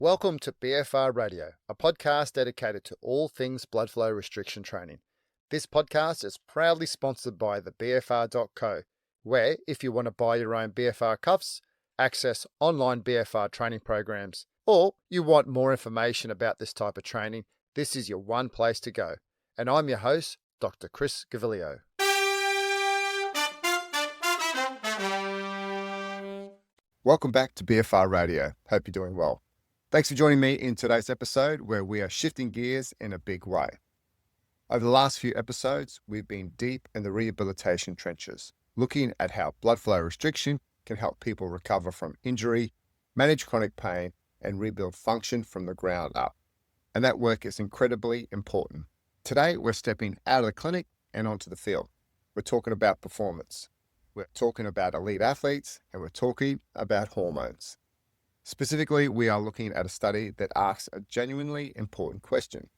Welcome to BFR Radio, a podcast dedicated to all things blood flow restriction training. This podcast is proudly sponsored by the BFR.co, where if you want to buy your own BFR cuffs, access online BFR training programs, or you want more information about this type of training, this is your one place to go. And I'm your host, Dr. Chris Gavilio. Welcome back to BFR Radio. Hope you're doing well. Thanks for joining me in today's episode where we are shifting gears in a big way. Over the last few episodes, we've been deep in the rehabilitation trenches, looking at how blood flow restriction can help people recover from injury, manage chronic pain, and rebuild function from the ground up. And that work is incredibly important. Today, we're stepping out of the clinic and onto the field. We're talking about performance. We're talking about elite athletes, and we're talking about hormones. Specifically, we are looking at a study that asks a genuinely important question.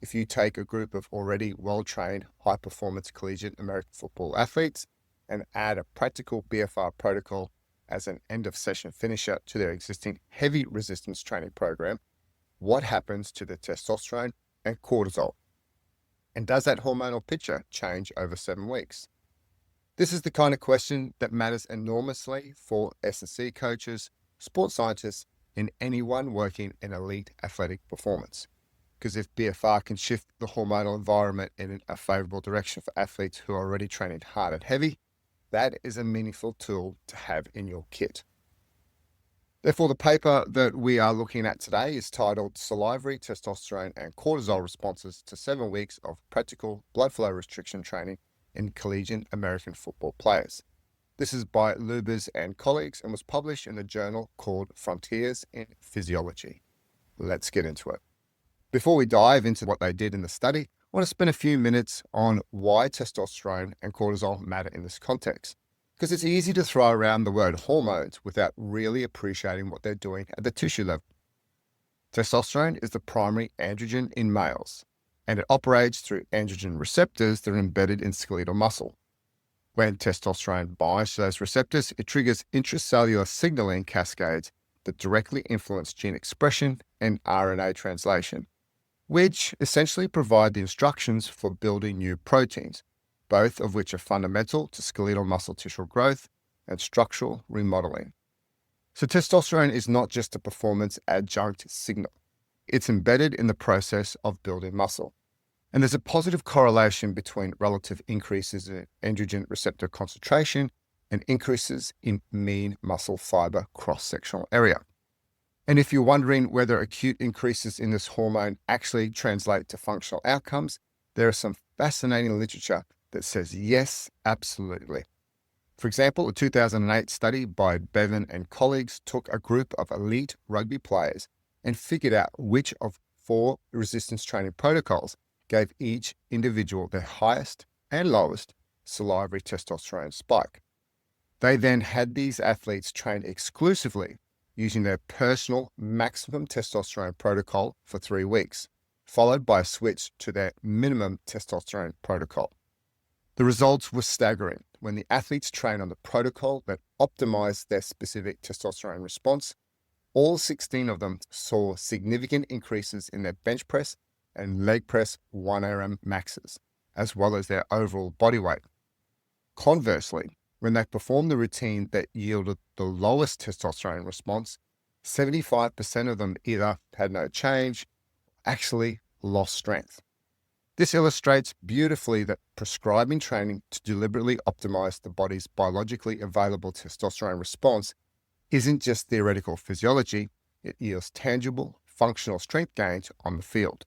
If you take a group of already well-trained, high-performance collegiate American football athletes and add a practical BFR protocol as an end-of-session finisher to their existing heavy resistance training program, what happens to the testosterone and cortisol? And does that hormonal picture change over 7 weeks? This is the kind of question that matters enormously for S&C coaches, sports scientists, and anyone working in elite athletic performance. Because if BFR can shift the hormonal environment in a favorable direction for athletes who are already training hard and heavy, that is a meaningful tool to have in your kit. Therefore, the paper that we are looking at today is titled Salivary, Testosterone and Cortisol Responses to 7 Weeks of Practical Blood Flow Restriction Training in Collegiate American Football Players. This is by Lubers and colleagues and was published in a journal called Frontiers in Physiology. Let's get into it. Before we dive into what they did in the study, I want to spend a few minutes on why testosterone and cortisol matter in this context. Because it's easy to throw around the word hormones without really appreciating what they're doing at the tissue level. Testosterone is the primary androgen in males, and it operates through androgen receptors that are embedded in skeletal muscle. When testosterone binds to those receptors, it triggers intracellular signaling cascades that directly influence gene expression and RNA translation, which essentially provide the instructions for building new proteins, both of which are fundamental to skeletal muscle tissue growth and structural remodeling. So testosterone is not just a performance adjunct signal. It's embedded in the process of building muscle. And there's a positive correlation between relative increases in androgen receptor concentration and increases in mean muscle fiber cross-sectional area. And if you're wondering whether acute increases in this hormone actually translate to functional outcomes, there is some fascinating literature that says yes, absolutely. For example, a 2008 study by Bevan and colleagues took a group of elite rugby players and figured out which of 4 resistance training protocols gave each individual their highest and lowest salivary testosterone spike. They then had these athletes train exclusively using their personal maximum testosterone protocol for 3 weeks, followed by a switch to their minimum testosterone protocol. The results were staggering. When the athletes trained on the protocol that optimized their specific testosterone response, all 16 of them saw significant increases in their bench press and leg press 1RM maxes, as well as their overall body weight. Conversely, when they performed the routine that yielded the lowest testosterone response, 75% of them either had no change, or actually lost strength. This illustrates beautifully that prescribing training to deliberately optimize the body's biologically available testosterone response isn't just theoretical physiology, it yields tangible, functional strength gains on the field.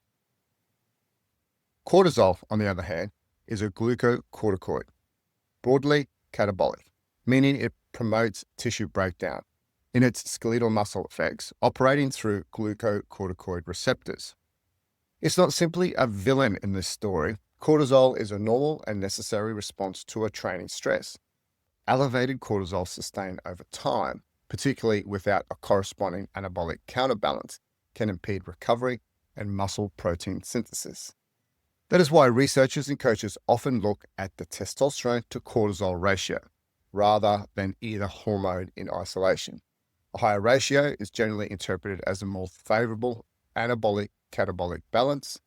Cortisol, on the other hand, is a glucocorticoid, broadly catabolic, meaning it promotes tissue breakdown in its skeletal muscle effects, operating through glucocorticoid receptors. It's not simply a villain in this story. Cortisol is a normal and necessary response to a training stress. Elevated cortisol sustained over time, particularly without a corresponding anabolic counterbalance, can impede recovery and muscle protein synthesis. That is why researchers and coaches often look at the testosterone to cortisol ratio rather than either hormone in isolation. A higher ratio is generally interpreted as a more favorable anabolic catabolic balance.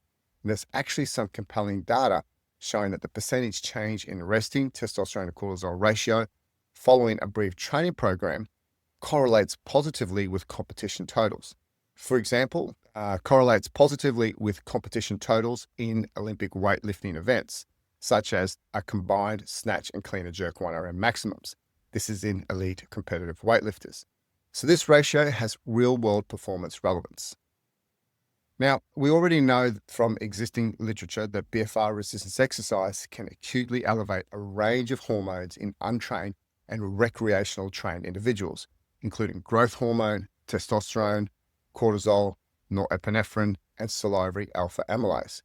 And there's actually some compelling data showing that the percentage change in resting testosterone to cortisol ratio following a brief training program correlates positively with competition totals. For example, correlates positively with competition totals in Olympic weightlifting events, such as a combined snatch and clean and jerk 1RM maximums. This is in elite competitive weightlifters. So this ratio has real-world performance relevance. Now, we already know from existing literature that BFR resistance exercise can acutely elevate a range of hormones in untrained and recreational trained individuals, including growth hormone, testosterone, cortisol, norepinephrine, and salivary alpha amylase.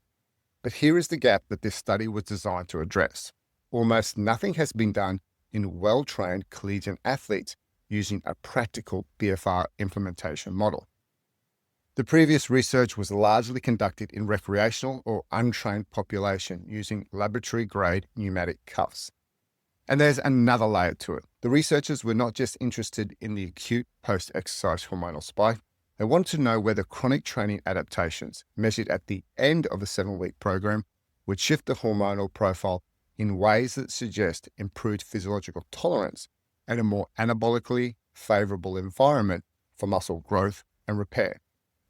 But here is the gap that this study was designed to address. Almost nothing has been done in well-trained collegiate athletes using a practical BFR implementation model. The previous research was largely conducted in recreational or untrained population using laboratory-grade pneumatic cuffs. And there's another layer to it. The researchers were not just interested in the acute post-exercise hormonal spike. They wanted to know whether chronic training adaptations measured at the end of the 7-week program would shift the hormonal profile in ways that suggest improved physiological tolerance and a more anabolically favorable environment for muscle growth and repair.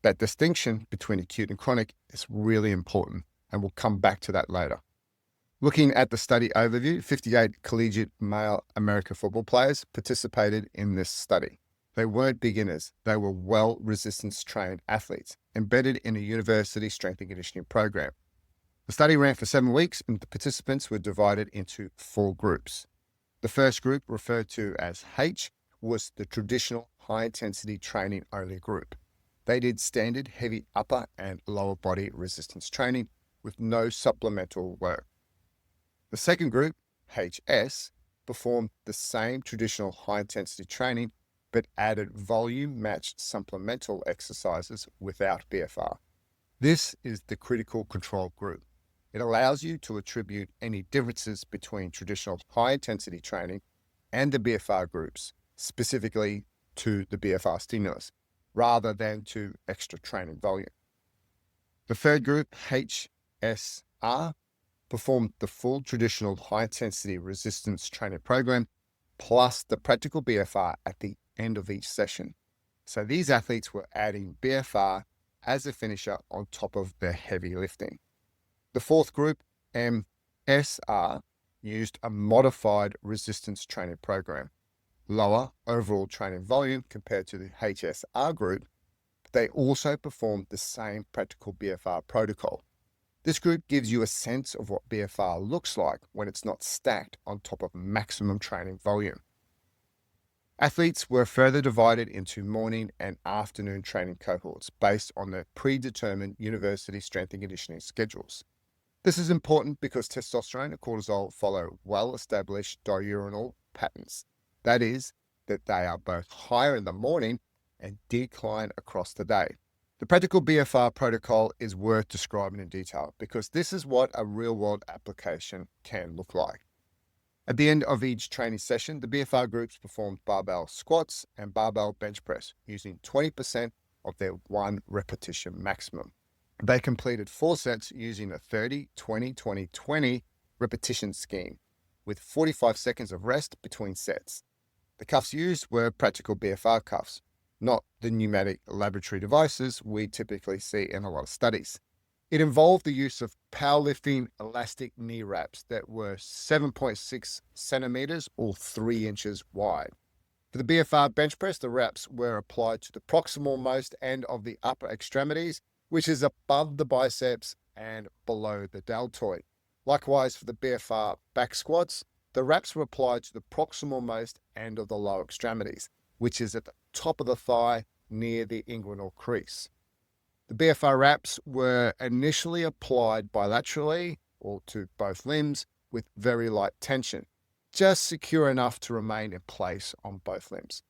That distinction between acute and chronic is really important, and we'll come back to that later. Looking at the study overview, 58 collegiate male American football players participated in this study. They weren't beginners. They were well-resistance trained athletes embedded in a university strength and conditioning program. The study ran for 7 weeks, and the participants were divided into 4 groups. The first group, referred to as H, was the traditional high-intensity training-only group. They did standard heavy upper and lower body resistance training with no supplemental work. The second group, HS, performed the same traditional high-intensity training but added volume-matched supplemental exercises without BFR. This is the critical control group. It allows you to attribute any differences between traditional high-intensity training and the BFR groups, specifically to the BFR stimulus, rather than to extra training volume. The third group, HSR, performed the full traditional high-intensity resistance training program plus the practical BFR at the end of each session. So these athletes were adding BFR as a finisher on top of their heavy lifting. The fourth group, MSR, used a modified resistance training program, lower overall training volume compared to the HSR group, but they also performed the same practical BFR protocol. This group gives you a sense of what BFR looks like when it's not stacked on top of maximum training volume. Athletes were further divided into morning and afternoon training cohorts based on their predetermined university strength and conditioning schedules. This is important because testosterone and cortisol follow well-established diurnal patterns. That is, that they are both higher in the morning and decline across the day. The practical BFR protocol is worth describing in detail because this is what a real-world application can look like. At the end of each training session, the BFR groups performed barbell squats and barbell bench press using 20% of their 1 repetition maximum. They completed 4 sets using a 30, 20, 20, 20 repetition scheme with 45 seconds of rest between sets. The cuffs used were practical BFR cuffs, not the pneumatic laboratory devices we typically see in a lot of studies. It involved the use of powerlifting elastic knee wraps that were 7.6 centimeters or 3 inches wide. For the BFR bench press, the wraps were applied to the proximal most end of the upper extremities, which is above the biceps and below the deltoid. Likewise, for the BFR back squats, the wraps were applied to the proximal most end of the lower extremities, which is at the top of the thigh near the inguinal crease. The BFR wraps were initially applied bilaterally or to both limbs with very light tension, just secure enough to remain in place on both limbs.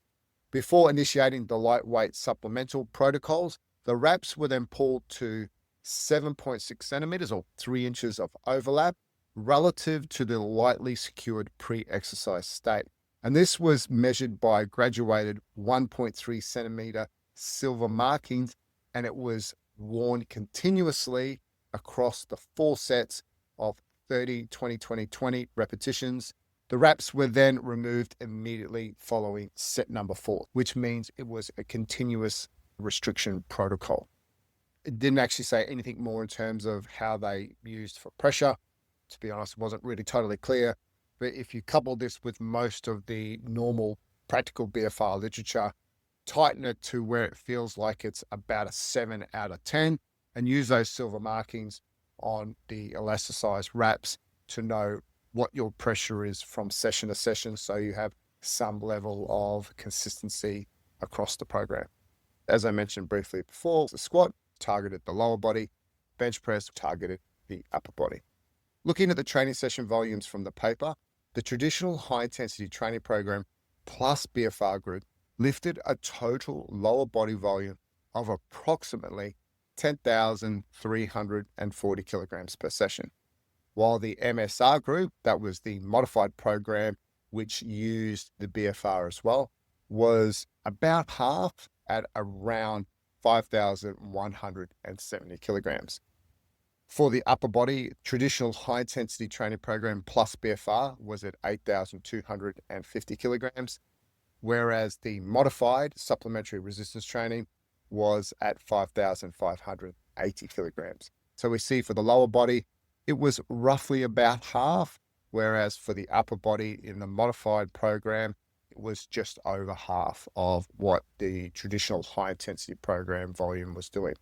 Before initiating the lightweight supplemental protocols, the wraps were then pulled to 7.6 centimeters or 3 inches of overlap relative to the lightly secured pre-exercise state, And this was measured by graduated 1.3 centimeter silver markings, and it was worn continuously across the 4 sets of 30, 20, 20, 20 repetitions. The wraps were then removed immediately following set number 4, which means it was a continuous restriction protocol. It didn't actually say anything more in terms of how they used for pressure. To be honest, it wasn't really totally clear. But if you couple this with most of the normal practical BFR literature, tighten it to where it feels like it's about a 7 out of 10, and use those silver markings on the elasticized wraps to know what your pressure is from session to session, so you have some level of consistency across the program. As I mentioned briefly before, the squat targeted the lower body, bench press targeted the upper body. Looking at the training session volumes from the paper, the traditional high-intensity training program plus BFR group lifted a total lower body volume of approximately 10,340 kilograms per session, while the MSR group, that was the modified program which used the BFR as well, was about half at around 5,170 kilograms. For the upper body, traditional high-intensity training program plus BFR was at 8,250 kilograms, whereas the modified supplementary resistance training was at 5,580 kilograms. So we see for the lower body, it was roughly about half, whereas for the upper body in the modified program, it was just over half of what the traditional high-intensity program volume was doing.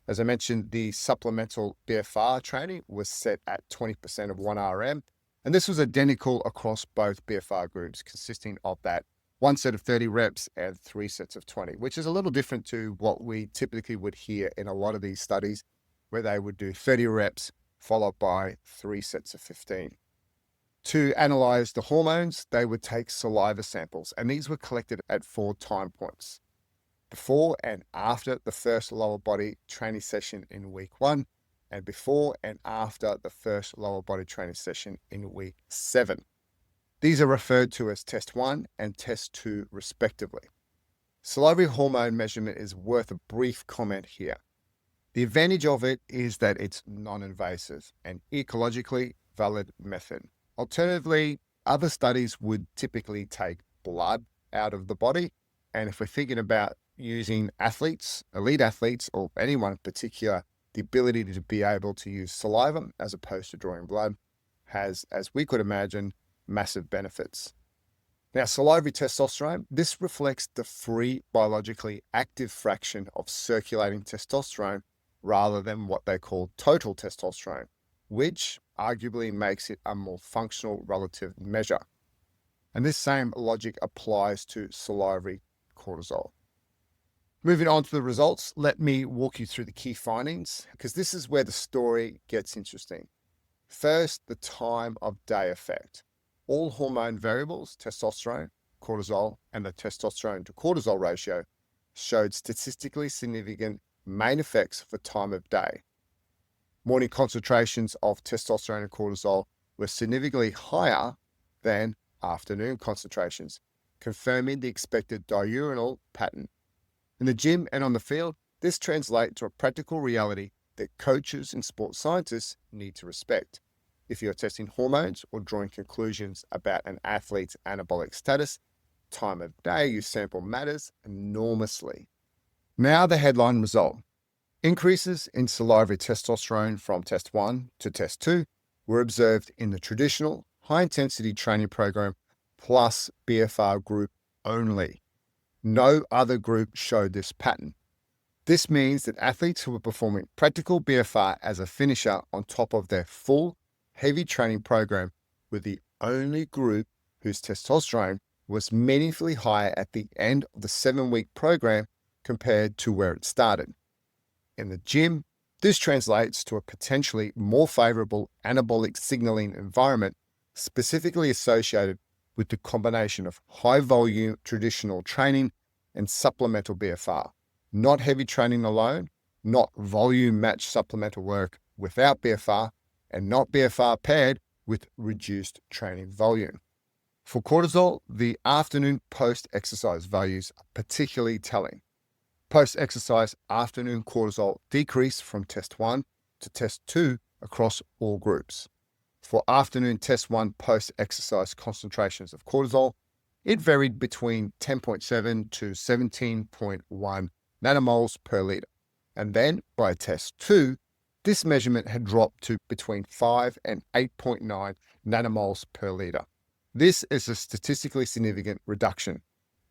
As I mentioned, the supplemental BFR training was set at 20% of 1RM, and this was identical across both BFR groups, consisting of that 1 set of 30 reps and 3 sets of 20, which is a little different to what we typically would hear in a lot of these studies, where they would do 30 reps followed by 3 sets of 15. To analyze the hormones, they would take saliva samples, and these were collected at 4 time points: before and after the first lower body training session in week 1, and before and after the first lower body training session in week 7. These are referred to as test 1 and test 2 respectively. Salivary hormone measurement is worth a brief comment here. The advantage of it is that it's non-invasive and ecologically valid method. Alternatively, other studies would typically take blood out of the body, and if we're thinking about using athletes, elite athletes, or anyone in particular, the ability to be able to use saliva as opposed to drawing blood has, as we could imagine, massive benefits. Now, salivary testosterone, this reflects the free biologically active fraction of circulating testosterone rather than what they call total testosterone, which arguably makes it a more functional relative measure. And this same logic applies to salivary cortisol. Moving on to the results, let me walk you through the key findings, because this is where the story gets interesting. First, the time of day effect. All hormone variables, testosterone, cortisol, and the testosterone-to-cortisol ratio, showed statistically significant main effects for time of day. Morning concentrations of testosterone and cortisol were significantly higher than afternoon concentrations, confirming the expected diurnal pattern. In the gym and on the field, this translates to a practical reality that coaches and sports scientists need to respect. If you're testing hormones or drawing conclusions about an athlete's anabolic status, time of day you sample matters enormously. Now the headline result. Increases in salivary testosterone from test 1 to test 2 were observed in the traditional high-intensity training program plus BFR group only. No other group showed this pattern. This means that athletes who were performing practical BFR as a finisher on top of their full, heavy training program were the only group whose testosterone was meaningfully higher at the end of the 7-week program compared to where it started. In the gym, this translates to a potentially more favorable anabolic signaling environment, specifically associated with the combination of high-volume traditional training and supplemental BFR, not heavy training alone, not volume-matched supplemental work without BFR, and not BFR paired with reduced training volume. For cortisol, the afternoon post-exercise values are particularly telling. Post-exercise afternoon cortisol decreased from test 1 to test 2 across all groups. For afternoon test 1 post-exercise concentrations of cortisol, it varied between 10.7 to 17.1 nanomoles per liter. And then by test 2, this measurement had dropped to between 5 and 8.9 nanomoles per liter. This is a statistically significant reduction.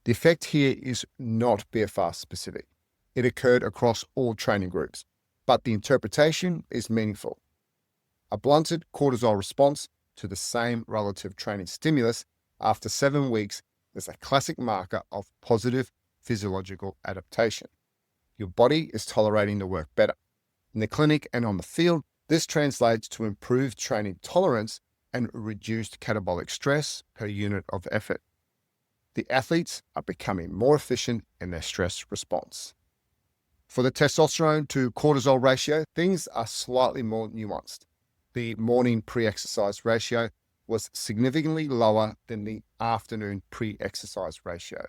The effect here is not BFR specific. It occurred across all training groups, but the interpretation is meaningful. A blunted cortisol response to the same relative training stimulus after 7 weeks is a classic marker of positive physiological adaptation. Your body is tolerating the work better. In the clinic and on the field, this translates to improved training tolerance and reduced catabolic stress per unit of effort. The athletes are becoming more efficient in their stress response. For the testosterone to cortisol ratio, things are slightly more nuanced. The morning pre-exercise ratio was significantly lower than the afternoon pre-exercise ratio,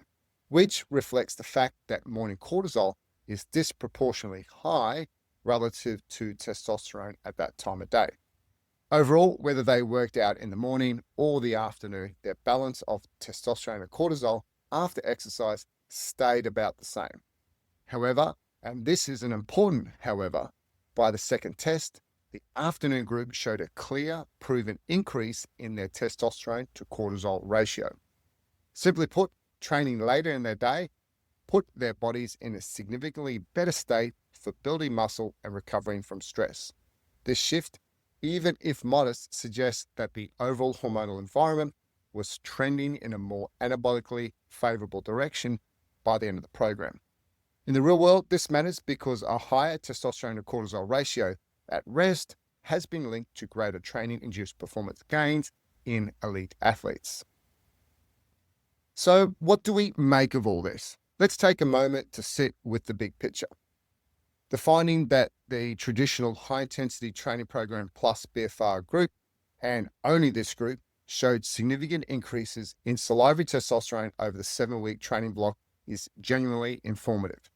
which reflects the fact that morning cortisol is disproportionately high relative to testosterone at that time of day. Overall, whether they worked out in the morning or the afternoon, their balance of testosterone and cortisol after exercise stayed about the same. However, and this is an important however, by the second test, the afternoon group showed a clear, proven increase in their testosterone to cortisol ratio. Simply put, training later in their day put their bodies in a significantly better state for building muscle and recovering from stress. This shift, even if modest, suggests that the overall hormonal environment was trending in a more anabolically favorable direction by the end of the program. In the real world, this matters because a higher testosterone to cortisol ratio at rest has been linked to greater training-induced performance gains in elite athletes. So, what do we make of all this? Let's take a moment to sit with the big picture. The finding that the traditional high-intensity training program plus BFR group, and only this group, showed significant increases in salivary testosterone over the 7-week training block is genuinely informative.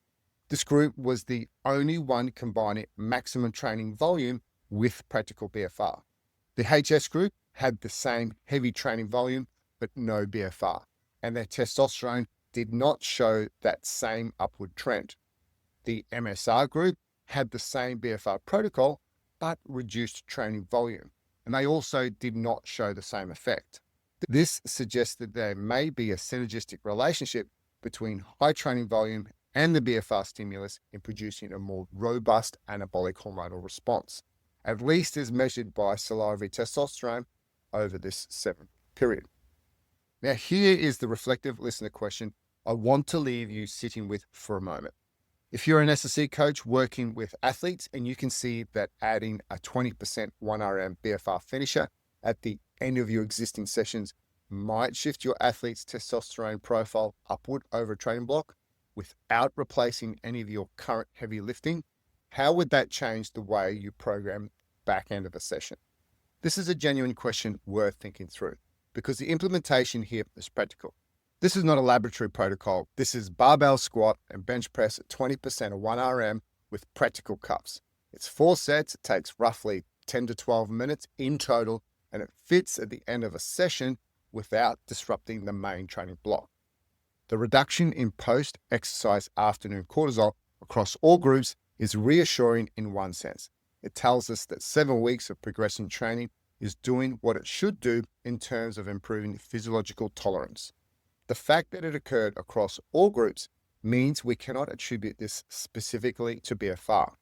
This group was the only one combining maximum training volume with practical BFR. The HS group had the same heavy training volume, but no BFR, and their testosterone did not show that same upward trend. The MSR group had the same BFR protocol, but reduced training volume, and they also did not show the same effect. This suggests that there may be a synergistic relationship between high training volume and the BFR stimulus in producing a more robust anabolic hormonal response, at least as measured by salivary testosterone over this 7 period. Now, here is the reflective listener question I want to leave you sitting with for a moment. If you're an SSC coach working with athletes and you can see that adding a 20% 1RM BFR finisher at the end of your existing sessions might shift your athlete's testosterone profile upward over a training block without replacing any of your current heavy lifting, how would that change the way you program back end of a session? This is a genuine question worth thinking through because the implementation here is practical. This is not a laboratory protocol. This is barbell squat and bench press at 20% of 1RM with practical cuffs. It's 4 sets. It takes roughly 10 to 12 minutes in total, and it fits at the end of a session without disrupting the main training block. The reduction in post-exercise afternoon cortisol across all groups is reassuring in one sense. It tells us that 7 weeks of progressive training is doing what it should do in terms of improving physiological tolerance. The fact that it occurred across all groups means we cannot attribute this specifically to BFR.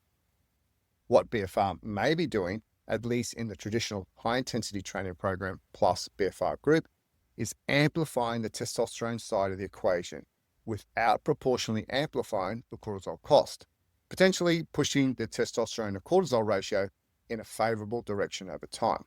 What BFR may be doing, at least in the traditional high-intensity training program plus BFR group, is amplifying the testosterone side of the equation without proportionally amplifying the cortisol cost, potentially pushing the testosterone to cortisol ratio in a favorable direction over time.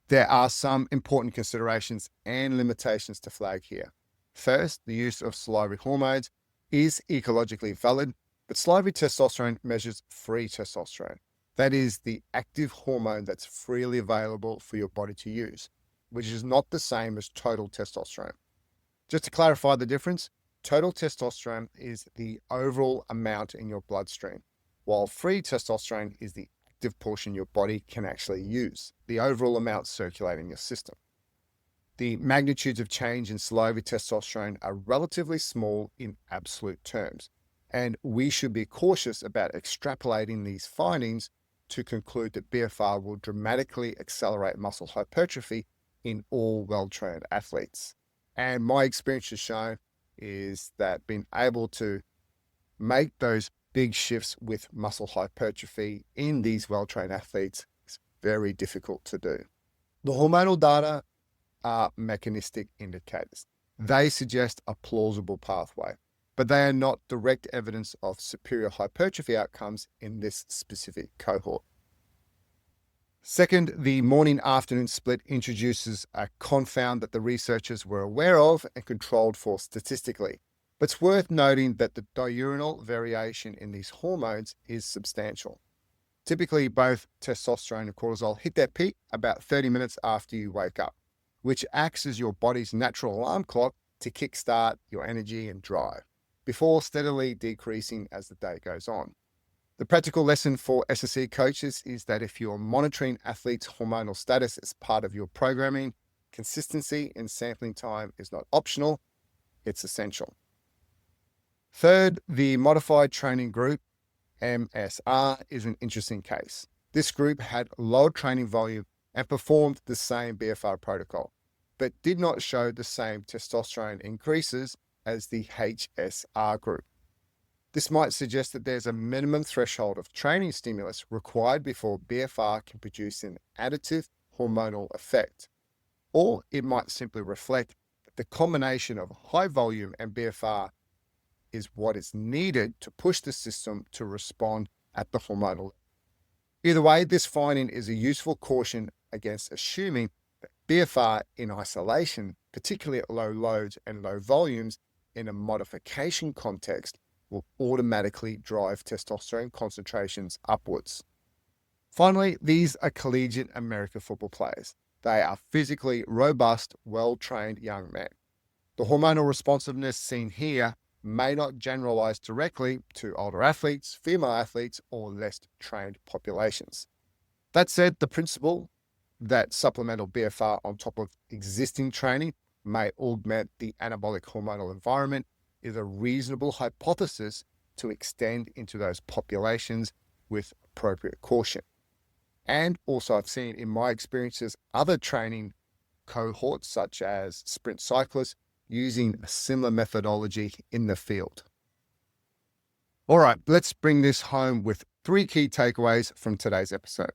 There are some important considerations and limitations to flag here. First, the use of salivary hormones is ecologically valid, but salivary testosterone measures free testosterone. That is the active hormone that's freely available for your body to use. which is not the same as total testosterone. Just to clarify the difference, total testosterone is the overall amount in your bloodstream, while free testosterone is the active portion your body can actually use, the overall amount circulating in your system. The magnitudes of change in salivary testosterone are relatively small in absolute terms, and we should be cautious about extrapolating these findings to conclude that BFR will dramatically accelerate muscle hypertrophy in all well-trained athletes. And my experience has shown is that being able to make those big shifts with muscle hypertrophy in these well-trained athletes is very difficult to do. The hormonal data are mechanistic indicators. They suggest a plausible pathway, but they are not direct evidence of superior hypertrophy outcomes in this specific cohort. Second, the morning-afternoon split introduces a confound that the researchers were aware of and controlled for statistically. But it's worth noting that the diurnal variation in these hormones is substantial. Typically, both testosterone and cortisol hit their peak about 30 minutes after you wake up, which acts as your body's natural alarm clock to kickstart your energy and drive, before steadily decreasing as the day goes on. The practical lesson for SSC coaches is that if you're monitoring athletes' hormonal status as part of your programming, consistency in sampling time is not optional, it's essential. Third, the modified training group, MSR, is an interesting case. This group had low training volume and performed the same BFR protocol, but did not show the same testosterone increases as the HSR group. This might suggest that there's a minimum threshold of training stimulus required before BFR can produce an additive hormonal effect. Or it might simply reflect that the combination of high volume and BFR is what is needed to push the system to respond at the hormonal level. Either way, this finding is a useful caution against assuming that BFR in isolation, particularly at low loads and low volumes in a modification context, will automatically drive testosterone concentrations upwards. Finally, these are collegiate American football players. They are physically robust, well-trained young men. The hormonal responsiveness seen here may not generalize directly to older athletes, female athletes, or less trained populations. That said, the principle that supplemental BFR on top of existing training may augment the anabolic hormonal environment is a reasonable hypothesis to extend into those populations with appropriate caution. And also I've seen in my experiences other training cohorts such as sprint cyclists using a similar methodology in the field. All right, let's bring this home with 3 key takeaways from today's episode.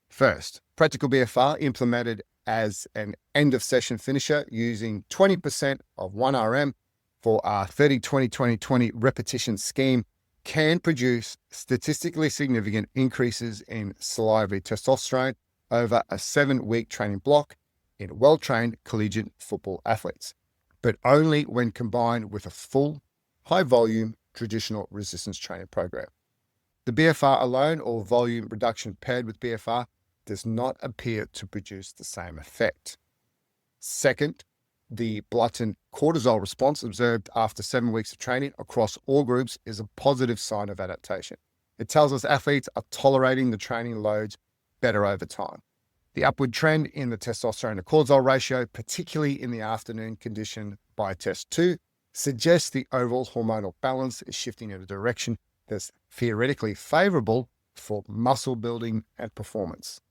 First, practical BFR implemented as an end of session finisher using 20% of 1RM for our 30-20-20-20 repetition scheme can produce statistically significant increases in salivary testosterone over a 7-week training block in well-trained collegiate football athletes, but only when combined with a full, high-volume traditional resistance training program. The BFR alone or volume reduction paired with BFR does not appear to produce the same effect. Second, the blunted cortisol response observed after 7 weeks of training across all groups is a positive sign of adaptation. It tells us athletes are tolerating the training loads better over time. The upward trend in the testosterone to cortisol ratio, particularly in the afternoon condition by test 2, suggests the overall hormonal balance is shifting in a direction that's theoretically favorable for muscle building and performance.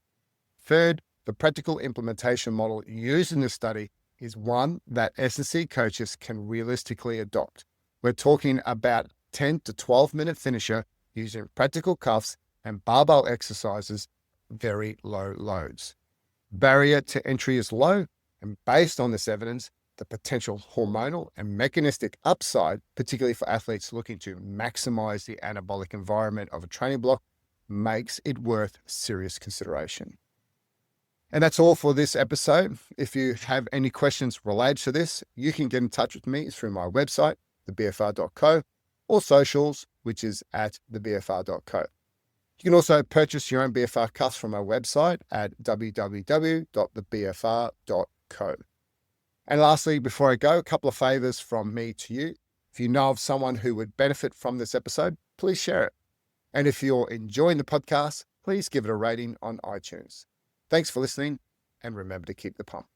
Third, the practical implementation model used in this study is one that SSC coaches can realistically adopt. We're talking about 10 to 12 minute finisher using practical cuffs and barbell exercises, very low loads. Barrier to entry is low, and based on this evidence, the potential hormonal and mechanistic upside, particularly for athletes looking to maximize the anabolic environment of a training block, makes it worth serious consideration. And that's all for this episode. If you have any questions related to this, you can get in touch with me through my website, thebfr.co, or socials, which is at thebfr.co. You can also purchase your own BFR cuffs from our website at www.thebfr.co. And lastly, before I go, a couple of favors from me to you. If you know of someone who would benefit from this episode, please share it. And if you're enjoying the podcast, please give it a rating on iTunes. Thanks for listening, and remember to keep the pump.